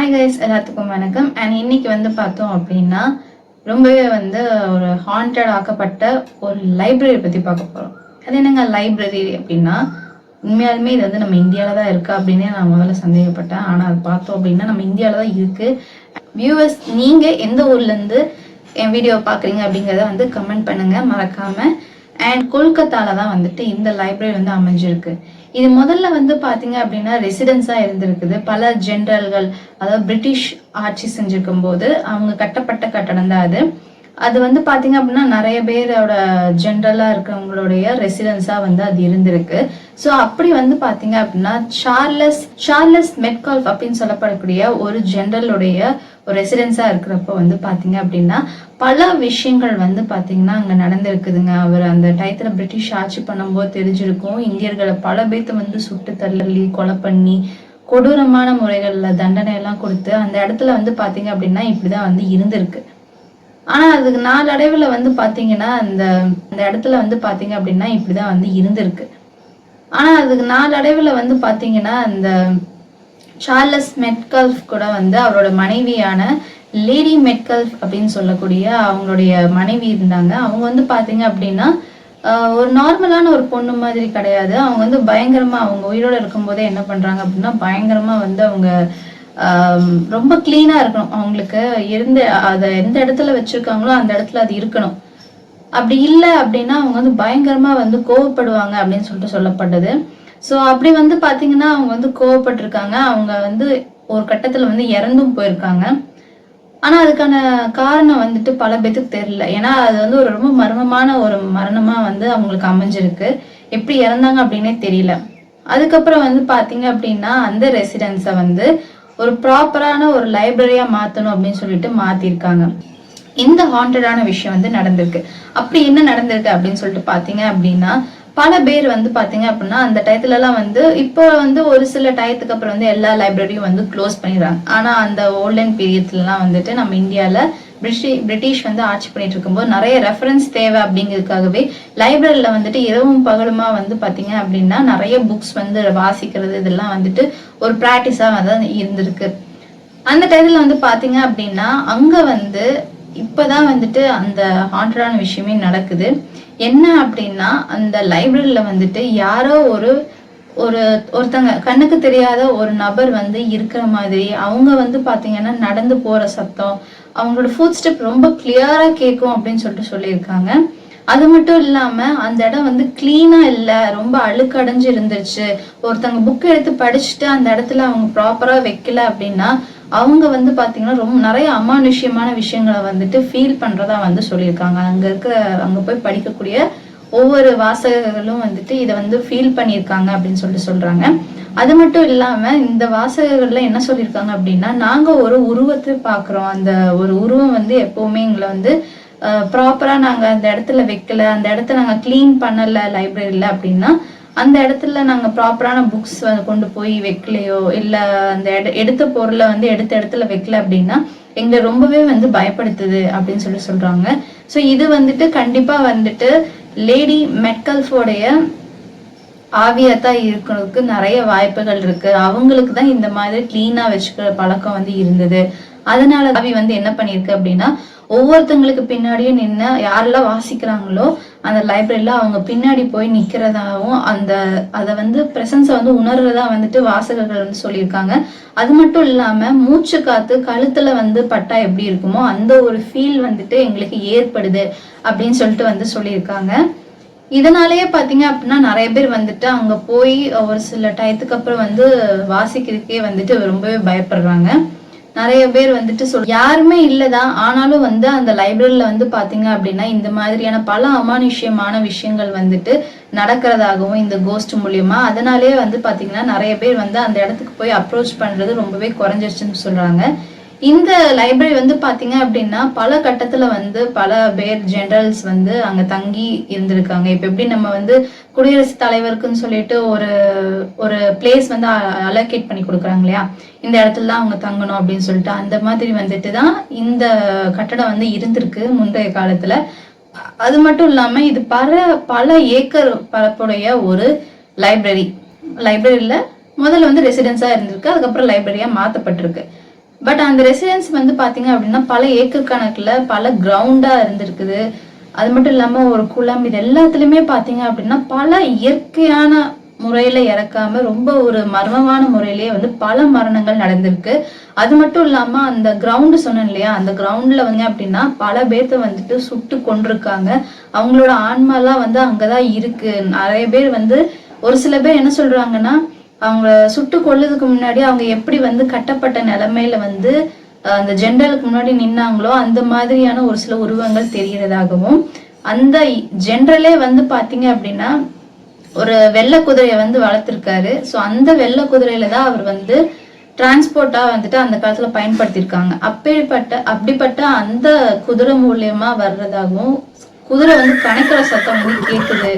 Hi guys, எல்லாத்துக்கும் வணக்கம். And இன்னைக்கு பார்த்தோம் அப்படின்னா ரொம்பவே ஒரு ஹாண்டட் ஆக்கப்பட்ட ஒரு லைப்ரரி பற்றி பார்க்க போகிறோம். அது என்னங்க லைப்ரரி அப்படின்னா, உண்மையாலுமே இது நம்ம இந்தியாவில் தான் இருக்கா அப்படின்னே நான் முதல்ல சந்தேகப்பட்டேன். ஆனால் அது பார்த்தோம் அப்படின்னா நம்ம இந்தியாவில் தான் இருக்குது. வியூவர்ஸ், நீங்கள் எந்த ஊர்லேருந்து என் வீடியோ பார்க்குறீங்க அப்படிங்கிறத கமெண்ட் பண்ணுங்கள் மறக்காமல். அண்ட் கொல்கத்தாவில் தான் இந்த லைப்ரரி அமைஞ்சிருக்கு. இது முதல்ல பார்த்தீங்க அப்படின்னா ரெசிடென்ஸாக இருந்திருக்குது. பல ஜென்ரல்கள், அதாவது பிரிட்டிஷ் ஆட்சி செஞ்சிருக்கும் போது அவங்க கட்டப்பட்ட கட்டடம் தான் அது. அது பார்த்தீங்க அப்படின்னா நிறைய பேரோட ஜென்ரலாக இருக்கிறவங்களுடைய ரெசிடென்ஸாக அது இருந்திருக்கு. ஸோ அப்படி பார்த்தீங்க அப்படின்னா சார்லஸ் மெட்கால்ஃப் அப்படின்னு சொல்லப்படக்கூடிய ஒரு ஜென்ரலுடைய ஒரு ரெசிடென்ஸாக இருக்கிறப்ப பார்த்தீங்க அப்படின்னா பல விஷயங்கள் பார்த்தீங்கன்னா அங்கே நடந்திருக்குதுங்க. அவர் அந்த டயத்தில் பிரிட்டிஷ் ஆட்சி பண்ணும்போது தெரிஞ்சிருக்கும். இந்தியர்களை பல பேர்த்த சுட்டு தள்ளி கொலை பண்ணி கொடூரமான முறைகளில் தண்டனை எல்லாம் கொடுத்து அந்த இடத்துல பார்த்தீங்க அப்படின்னா இப்படிதான் இருந்திருக்கு. ஆனா அதுக்கு நாளடைவுல பாத்தீங்கன்னா அந்த இடத்துல பாத்தீங்க அப்படின்னா இப்படிதான் இருந்திருக்கு. ஆனா அதுக்கு நாளடைவுல பாத்தீங்கன்னா அந்த சார்லஸ் மெட்கால்ஃப் கூட அவரோட மனைவியான லேடி மெட்கால்ஃப் அப்படின்னு சொல்லக்கூடிய அவங்களுடைய மனைவி இருந்தாங்க. அவங்க பாத்தீங்க அப்படின்னா ஒரு நார்மலான ஒரு பொண்ணு மாதிரி கிடையாது. அவங்க பயங்கரமா அவங்க உயிரோட இருக்கும் போதே என்ன பண்றாங்க அப்படின்னா பயங்கரமா அவங்க ரொம்ப கிளீனா இருக்கணும். அவங்களுக்கு அதை எந்த இடத்துல வச்சிருக்காங்களோ அந்த இடத்துல அது இருக்கணும். அப்படி இல்லை அப்படின்னா அவங்க பயங்கரமா கோவப்படுவாங்க அப்படின்னு சொல்லிட்டு சொல்லப்பட்டது. ஸோ அப்படி பாத்தீங்கன்னா அவங்க கோவப்பட்டிருக்காங்க. அவங்க ஒரு கட்டத்துல இறந்தும் போயிருக்காங்க. ஆனா அதுக்கான காரணம் பல பேத்துக்கு தெரியல. ஏன்னா அது ஒரு ரொம்ப மர்மமான ஒரு மரணமா அவங்களுக்கு அமைஞ்சிருக்கு. எப்படி இறந்தாங்க அப்படின்னே தெரியல. அதுக்கப்புறம் பாத்தீங்க அப்படின்னா அந்த ரெசிடென்ஸை ஒரு ப்ராப்பரான ஒரு லைப்ரரியா மாத்தணும் அப்படின்னு சொல்லிட்டு மாத்திருக்காங்க. இந்த ஹாண்டடான விஷயம் நடந்திருக்கு. அப்படி என்ன நடந்திருக்கு அப்படின்னு சொல்லிட்டு பாத்தீங்க அப்படின்னா பல பேர் பாத்தீங்க அப்படின்னா அந்த டயத்துல எல்லாம் இப்போ ஒரு சில டயத்துக்கு அப்புறம் எல்லா லைப்ரரியும் க்ளோஸ் பண்ணிடுறாங்க. ஆனா அந்த ஓல்டன் பீரியட்ல எல்லாம் நம்ம இந்தியால பிரிட்டிஷ் ஆட்சி பண்ணிட்டு இருக்கும்போது நிறைய ரெஃபரன்ஸ் தேவை அப்படிங்கிறதுக்காகவே லைப்ரரியில இரவும் பகலுமா பாத்தீங்க அப்படின்னா நிறைய புக்ஸ் வாசிக்கிறது இதெல்லாம் ஒரு பிராக்டிஸா இருந்திருக்கு. அந்த டைத்துல பாத்தீங்க அப்படின்னா அங்க இப்பதான் அந்த ஹாண்டடான விஷயமே நடக்குது. என்ன அப்படின்னா அந்த லைப்ரரியில யாரோ ஒருத்தங்க கண்ணுக்கு தெரியாத ஒரு நபர் இருக்கிற மாதிரி அவங்க பாத்தீங்கன்னா நடந்து போற சத்தம், அவங்களோட ஃபுட் ஸ்டெப் ரொம்ப கிளியரா கேட்கும் அப்படின்னு சொல்லிட்டு சொல்லியிருக்காங்க. அது மட்டும் இல்லாம அந்த இடம் கிளீனா இல்ல, ரொம்ப அழுக்கடைஞ்சு இருந்துச்சு. ஒருத்தங்க புக் எடுத்து படிச்சுட்டு அந்த இடத்துல அவங்க ப்ராப்பரா வைக்கல அப்படின்னா அவங்க பாத்தீங்கன்னா ரொம்ப நிறைய அமானுஷ்யமான விஷயங்களை ஃபீல் பண்றதா சொல்லியிருக்காங்க. அங்க போய் படிக்கக்கூடிய ஒவ்வொரு வாசகர்களும் இதை ஃபீல் பண்ணியிருக்காங்க அப்படின்னு சொல்றாங்க. அது மட்டும் இல்லாம இந்த வாசகர்கள்ல என்ன சொல்லியிருக்காங்க அப்படின்னா, நாங்க ஒரு உருவத்தை பாக்குறோம். அந்த ஒரு உருவம் எப்பவுமே எங்களை ப்ராப்பரா நாங்க அந்த இடத்துல வைக்கல, அந்த இடத்த நாங்க கிளீன் பண்ணல லைப்ரரியில அப்படின்னா அந்த இடத்துல நாங்க ப்ராப்பரான புக்ஸ் கொண்டு போய் வைக்கலையோ இல்ல அந்த எடுத்த பொருளை எடுத்த இடத்துல வைக்கல அப்படின்னா எங்களை ரொம்பவே பயப்படுத்துது அப்படின்னு சொல்றாங்க. ஸோ இது கண்டிப்பா லேடி மெட்கால்ஃபோடைய ஆவியாத்தான் இருக்கிறதுக்கு நிறைய வாய்ப்புகள் இருக்கு. அவங்களுக்கு தான் இந்த மாதிரி கிளீனா வச்சுக்கிற பழக்கம் இருந்தது. அதனால ஆவி என்ன பண்ணிருக்கு அப்படின்னா ஒவ்வொருத்தங்களுக்கு பின்னாடியும் நின்று யாரெல்லாம் வாசிக்கிறாங்களோ அந்த லைப்ரரியில அவங்க பின்னாடி போய் நிக்கிறதாவும் அதை பிரசன்ஸை உணர்றதா வாசகர்கள் சொல்லியிருக்காங்க. அது மட்டும் இல்லாம மூச்சு காத்து கழுத்துல பட்டா எப்படி இருக்குமோ அந்த ஒரு ஃபீல் எங்களுக்கு ஏற்படுது அப்படின்னு சொல்லிட்டு சொல்லியிருக்காங்க. இதனாலேயே பாத்தீங்க அப்படின்னா நிறைய பேர் அங்க போய் ஒரு சில டயத்துக்கு அப்புறம் வாசிக்கிறதுக்கே ரொம்பவே பயப்படுறாங்க. நிறைய பேர் யாருமே இல்லதான். ஆனாலும் அந்த லைப்ரரியில பாத்தீங்க அப்படின்னா இந்த மாதிரியான பல அமானுஷ்யமான விஷயங்கள் நடக்கிறதாகவும் இந்த கோஸ்ட் மூலியமா அதனாலேயே பாத்தீங்கன்னா நிறைய பேர் அந்த இடத்துக்கு போய் அப்ரோச் பண்றது ரொம்பவே குறைஞ்சிருச்சுன்னு சொல்றாங்க. இந்த லைப்ரரி பாத்தீங்க அப்படின்னா பல கட்டத்துல பல பேர் ஜெனரல்ஸ் அங்க தங்கி இருந்திருக்காங்க. இப்ப எப்படி நம்ம குடியரசுத் தலைவருக்குன்னு சொல்லிட்டு ஒரு பிளேஸ் அலோகேட் பண்ணி கொடுக்குறாங்க இல்லையா, இந்த இடத்துல தான் அவங்க தங்கணும் அப்படின்னு சொல்லிட்டு அந்த மாதிரி தான் இந்த கட்டடம் இருந்திருக்கு முந்தைய காலத்துல. அது மட்டும் இல்லாம இது பல ஏக்கர் பரப்புடைய ஒரு லைப்ரரியில முதல்ல ரெசிடென்ஸா இருந்திருக்கு. அதுக்கப்புறம் லைப்ரரியா மாத்தப்பட்டிருக்கு. பட் அந்த ரெசிடென்ஸ் வந்து பாத்தீங்க அப்படின்னா பல ஏக்கர் கணக்குல பல கிரவுண்டா இருந்திருக்குது. அது மட்டும் இல்லாம ஒரு குளம், இது எல்லாத்துலயுமே பாத்தீங்க அப்படின்னா பல இயற்கையான முறையில இறக்காம ரொம்ப ஒரு மர்மமான முறையிலேயே வந்து பல மரணங்கள் நடந்திருக்கு. அது மட்டும் இல்லாம அந்த கிரவுண்டு சொன்னேன் இல்லையா, அந்த கிரவுண்ட்ல வந்து அப்படின்னா பல பேர்த்த வந்துட்டு சுட்டு கொண்டிருக்காங்க. அவங்களோட ஆன்மாலாம் வந்து அங்கதான் இருக்கு. நிறைய பேர் வந்து ஒரு சில பேர் என்ன சொல்றாங்கன்னா, அவங்க சுட்டு கொல்றதுக்கு முன்னாடி அவங்க எப்படி வந்து கட்டப்பட்ட நிலைமையில வந்து அந்த ஜென்ரலுக்கு முன்னாடி நின்னாங்களோ அந்த மாதிரியான ஒரு சில உருவங்கள் தெரிகிறதாகவும், அந்த ஜென்ரலே வந்து பாத்தீங்க அப்படின்னா ஒரு வெள்ளை குதிரையை வந்து வளர்த்திருக்காரு. ஸோ அந்த வெள்ளை குதிரையில தான் அவர் வந்து டிரான்ஸ்போர்ட்டா வந்துட்டு அந்த காலத்துல பயன்படுத்தியிருக்காங்க. அப்படிப்பட்ட அந்த குதிரை மூலியமா வர்றதாகவும், குதிரை வந்து கணக்கிற சத்தம் வந்து கேக்குது,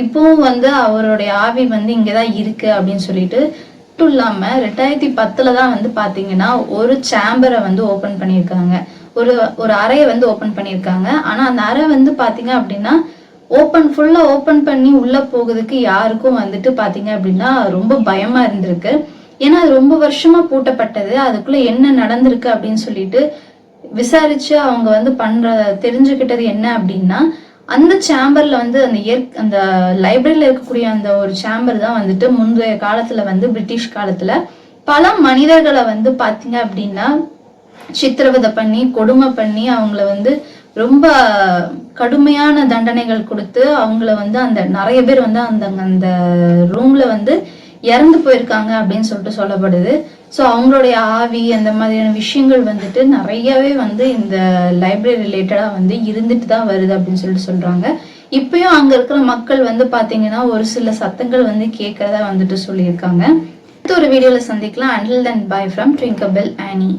இப்பவும் வந்து அவருடைய ஆவி வந்து இங்கதான் இருக்கு அப்படின்னு சொல்லிட்டு. மட்டும் இல்லாம 2010 தான் வந்து பாத்தீங்கன்னா ஒரு சேம்பரை வந்து ஓபன் பண்ணியிருக்காங்க. ஒரு அறையை வந்து ஓபன் பண்ணியிருக்காங்க. ஆனா அந்த அறை வந்து பாத்தீங்க அப்படின்னா ஃபுல்லா ஓபன் பண்ணி உள்ள போகுதுக்கு யாருக்கும் வந்துட்டு பாத்தீங்க அப்படின்னா ரொம்ப பயமா இருந்திருக்கு. ஏன்னா அது ரொம்ப வருஷமா பூட்டப்பட்டது. அதுக்குள்ள என்ன நடந்திருக்கு அப்படின்னு சொல்லிட்டு விசாரிச்சு அவங்க வந்து தெரிஞ்சுக்கிட்டது என்ன அப்படின்னா, அந்த சேம்பர்ல வந்து அந்த லைப்ரரியில இருக்கக்கூடிய அந்த ஒரு சேம்பர் தான் வந்துட்டு முந்தைய காலத்துல வந்து பிரிட்டிஷ் காலத்துல பல மனிதர்களை வந்து பாத்தீங்க அப்படின்னா சித்திரவதை பண்ணி கொடுமை பண்ணி அவங்கள வந்து ரொம்ப கடுமையான தண்டனைகள் கொடுத்து அவங்கள வந்து அந்த நிறைய பேர் வந்து அந்த ரூம்ல வந்து இறந்து போயிருக்காங்க அப்படின்னு சொல்லிட்டு சொல்லப்படுது. ஸோ அவங்களுடைய ஆவி அந்த மாதிரியான விஷயங்கள் வந்துட்டு நிறையவே வந்து இந்த லைப்ரரி ரிலேட்டடா வந்து இருந்துட்டு தான் வருது அப்படின்னு சொல்லிட்டு சொல்றாங்க. இப்பயும் அங்க இருக்கிற மக்கள் வந்து பாத்தீங்கன்னா ஒரு சில சத்தங்கள் வந்து கேட்கறதா வந்துட்டு சொல்லியிருக்காங்க. அடுத்த ஒரு வீடியோல சந்திக்கலாம். Until then, bye from Twinkle Bell Annie.